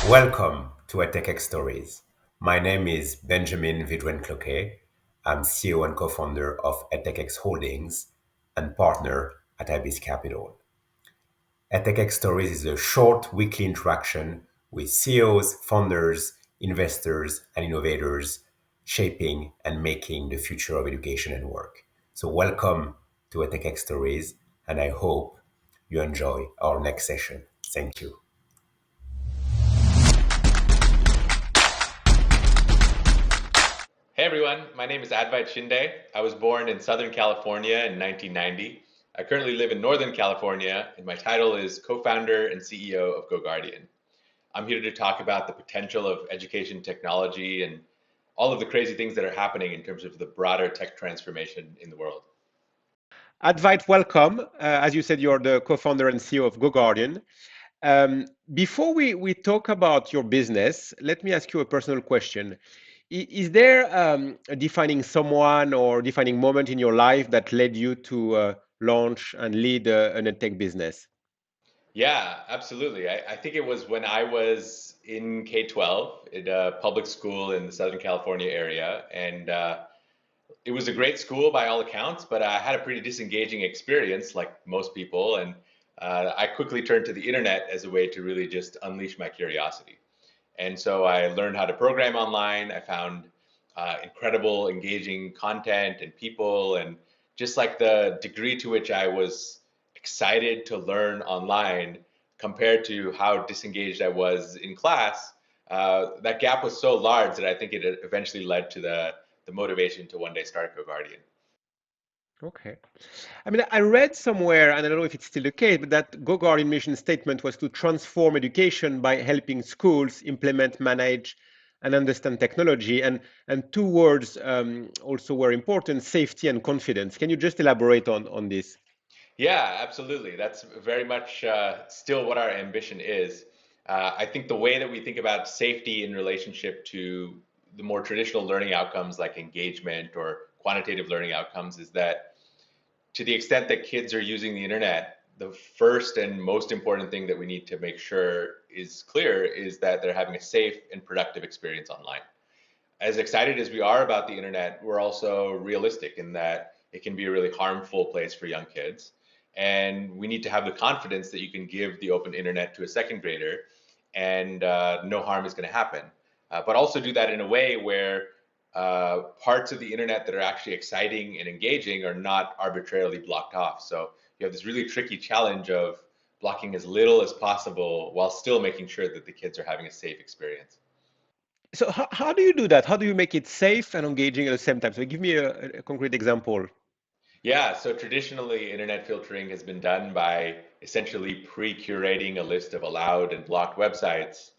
Welcome to EdTechX Stories. My name is Benjamin Vedrenne-Cloquet. I'm CEO and co-founder of EdTechX Holdings and partner at Advait Capital. EdTechX Stories is a short weekly interaction with CEOs, founders, investors, and innovators shaping and making the future of education and work. So welcome to EdTechX Stories, and I hope you enjoy our next session. Thank you. Hey everyone, my name is Advait Shinde. I was born in Southern California in 1990. I currently live in Northern California, and my title is Co-Founder and CEO of GoGuardian. I'm here to talk about the potential of education technology and all of the crazy things that are happening in terms of the broader tech transformation in the world. Advait, welcome. As you said, you're the co-founder and CEO of GoGuardian. Before we talk about your business, let me ask you a personal question. Is there a defining someone or defining moment in your life that led you to launch and lead an EdTech business? Yeah, absolutely. I think it was when I was in K-12 at a public school in the Southern California area, and it was a great school by all accounts, but I had a pretty disengaging experience, like most people, and I quickly turned to the internet as a way to really just unleash my curiosity. And so I learned how to program online. I found incredible, engaging content and people, and just like the degree to which I was excited to learn online compared to how disengaged I was in class, that gap was so large that I think it eventually led to the motivation to one day start GoGuardian. Okay. I mean, I read somewhere, and I don't know if it's still the case, but that GoGuardian mission statement was to transform education by helping schools implement, manage, and understand technology. And two words also were important: safety and confidence. Can you just elaborate on this? Yeah, absolutely. That's very much still what our ambition is. I think the way that we think about safety in relationship to the more traditional learning outcomes like engagement or quantitative learning outcomes is that to the extent that kids are using the internet, the first and most important thing that we need to make sure is clear is that they're having a safe and productive experience online. As excited as we are about the internet, we're also realistic in that it can be a really harmful place for young kids. And we need to have the confidence that you can give the open internet to a second grader and no harm is going to happen. But also do that in a way where parts of the internet that are actually exciting and engaging are not arbitrarily blocked off. So you have this really tricky challenge of blocking as little as possible while still making sure that the kids are having a safe experience. So how do you do that? How do you make it safe and engaging at the same time? So give me a concrete example. Yeah, so traditionally, internet filtering has been done by essentially pre-curating a list of allowed and blocked websites.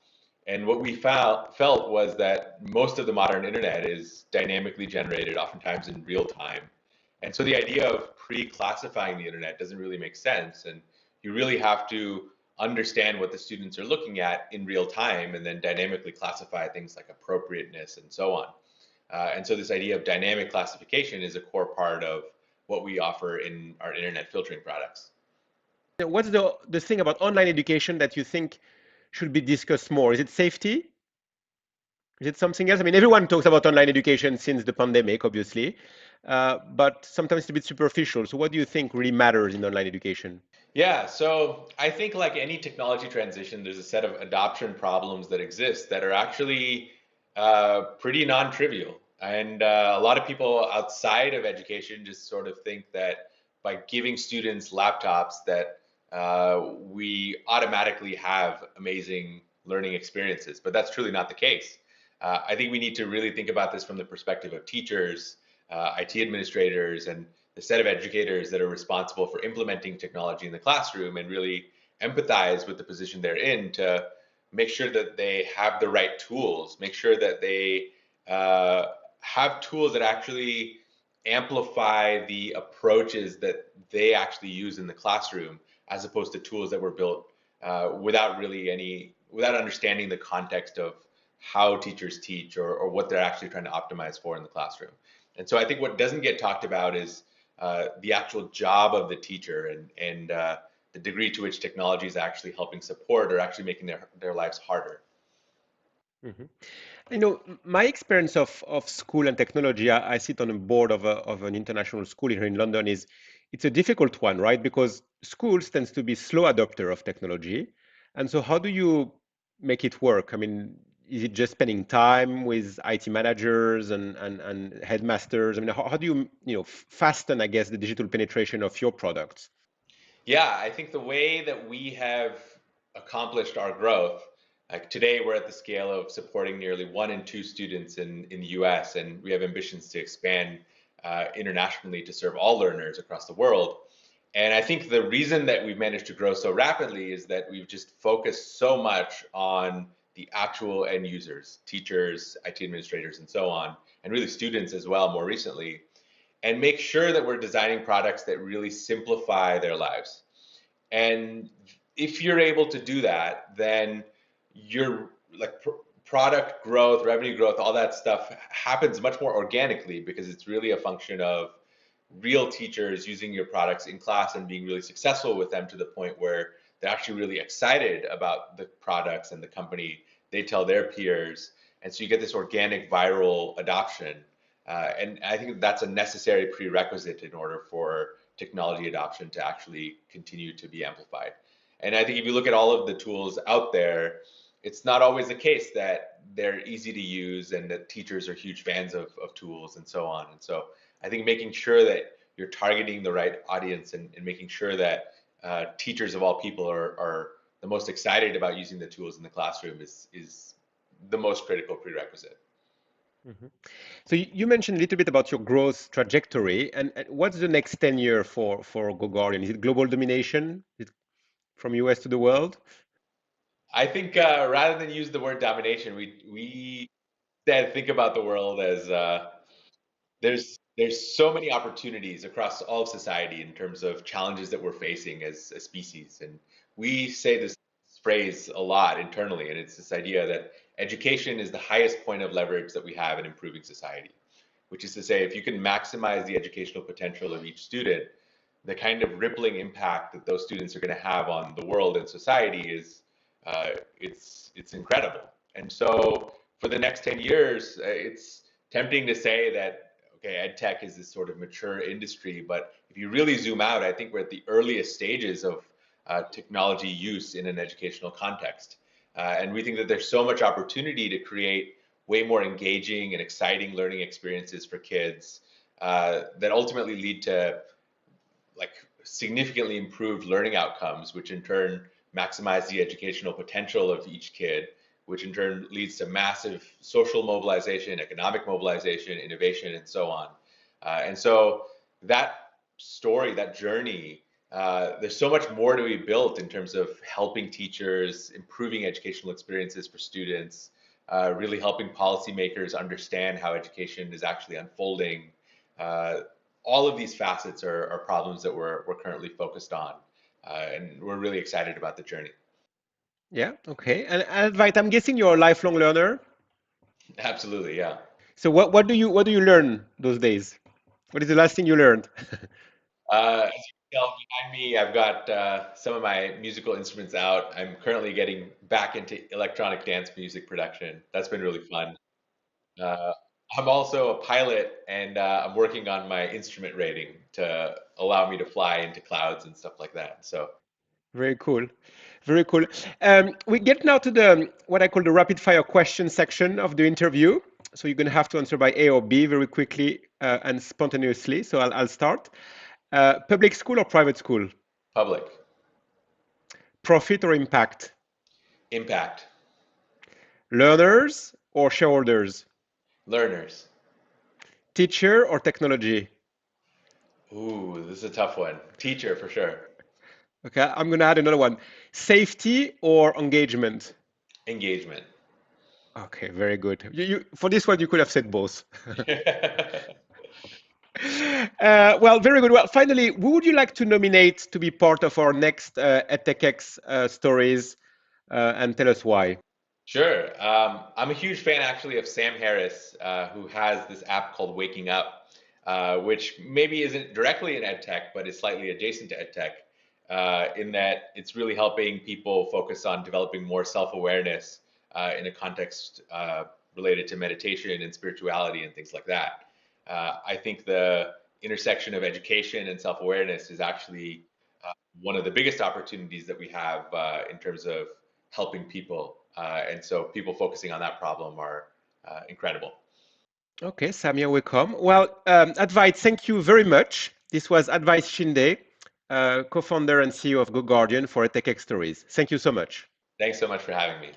And what we felt was that most of the modern internet is dynamically generated, oftentimes in real time. And so the idea of pre-classifying the internet doesn't really make sense. And you really have to understand what the students are looking at in real time and then dynamically classify things like appropriateness and so on. And so this idea of dynamic classification is a core part of what we offer in our internet filtering products. What's the thing about online education that you think should be discussed more? Is it safety? Is it something else? I mean, everyone talks about online education since the pandemic, obviously, but sometimes it's a bit superficial. So what do you think really matters in online education? Yeah, so I think like any technology transition, there's a set of adoption problems that exist that are actually pretty non-trivial. And a lot of people outside of education just sort of think that by giving students laptops that we automatically have amazing learning experiences, but that's truly not the case. I think we need to really think about this from the perspective of teachers, IT administrators, and the set of educators that are responsible for implementing technology in the classroom and really empathize with the position they're in to make sure that they have the right tools, make sure that they have tools that actually amplify the approaches that they actually use in the classroom as opposed to tools that were built without understanding the context of how teachers teach or what they're actually trying to optimize for in the classroom. And so I think what doesn't get talked about is the actual job of the teacher and the degree to which technology is actually helping support or actually making their lives harder. Mhm. My experience of school and technology, I sit on a board of an international school here in London, is it's a difficult one, right? Because schools tends to be slow adopter of technology. And so how do you make it work? I mean, is it just spending time with IT managers and headmasters? I mean, how do you, fasten, I guess, the digital penetration of your products? Yeah, I think the way that we have accomplished our growth, like today we're at the scale of supporting nearly 1 in 2 students in the US, and we have ambitions to expand internationally to serve all learners across the world. And I think the reason that we've managed to grow so rapidly is that we've just focused so much on the actual end users, teachers, IT administrators, and so on, and really students as well more recently, and make sure that we're designing products that really simplify their lives. And if you're able to do that, then your like product growth, revenue growth, all that stuff happens much more organically because it's really a function of real teachers using your products in class and being really successful with them to the point where they're actually really excited about the products and the company. They tell their peers, and so you get this organic viral adoption. And I think that's a necessary prerequisite in order for technology adoption to actually continue to be amplified. And I think if you look at all of the tools out there, it's not always the case that they're easy to use and that teachers are huge fans of tools and so on. And so I think making sure that you're targeting the right audience and making sure that teachers of all people are the most excited about using the tools in the classroom is the most critical prerequisite. Mhm. So you mentioned a little bit about your growth trajectory, and what's the next 10 year for GoGuardian? Is it global domination? Is it from US to the world? I think rather than use the word domination, we instead think about the world as there's so many opportunities across all of society in terms of challenges that we're facing as a species, and we say this phrase a lot internally, and it's this idea that education is the highest point of leverage that we have in improving society, which is to say, if you can maximize the educational potential of each student, the kind of rippling impact that those students are going to have on the world and society is it's incredible. And so for the next 10 years, it's tempting to say that okay, EdTech is this sort of mature industry, but if you really zoom out, I think we're at the earliest stages of technology use in an educational context. And we think that there's so much opportunity to create way more engaging and exciting learning experiences for kids that ultimately lead to like significantly improved learning outcomes, which in turn maximize the educational potential of each kid, which in turn leads to massive social mobilization, economic mobilization, innovation, and so on. And so that story, that journey, there's so much more to be built in terms of helping teachers, improving educational experiences for students, really helping policymakers understand how education is actually unfolding. Uh, all of these facets are problems that we're currently focused on, and we're really excited about the journey. Yeah, okay. And Advait, I'm guessing you're a lifelong learner. Absolutely, yeah. So what do you learn those days? What is the last thing you learned? As you can tell behind me, I've got some of my musical instruments out. I'm currently getting back into electronic dance music production. That's been really fun. Uh, I'm also a pilot, and I'm working on my instrument rating to allow me to fly into clouds and stuff like that. So, Very cool. Very cool. We get now to the what I call the rapid fire question section of the interview. So you're going to have to answer by A or B very quickly and spontaneously. So I'll start. Public school or private school? public Profit or impact? impact, Learners or shareholders? learners. Teacher or technology? Ooh, this is a tough one. Teacher for sure. Okay, I'm going to add another one. Safety or engagement? Engagement. Okay, very good. For this one, you could have said both. Well, very good. Well, finally, who would you like to nominate to be part of our next EdTechX stories and tell us why? Sure. I'm a huge fan actually of Sam Harris, who has this app called Waking Up, which maybe isn't directly in EdTech, but is slightly adjacent to EdTech, in that it's really helping people focus on developing more self-awareness in a context related to meditation and spirituality and things like that. I think the intersection of education and self-awareness is actually one of the biggest opportunities that we have in terms of helping people. And so people focusing on that problem are incredible. Okay, Samir, welcome. Well, Advait, thank you very much. This was Advait Shinde, co-founder and CEO of GoGuardian for EdTechX Stories. Thank you so much. Thanks so much for having me.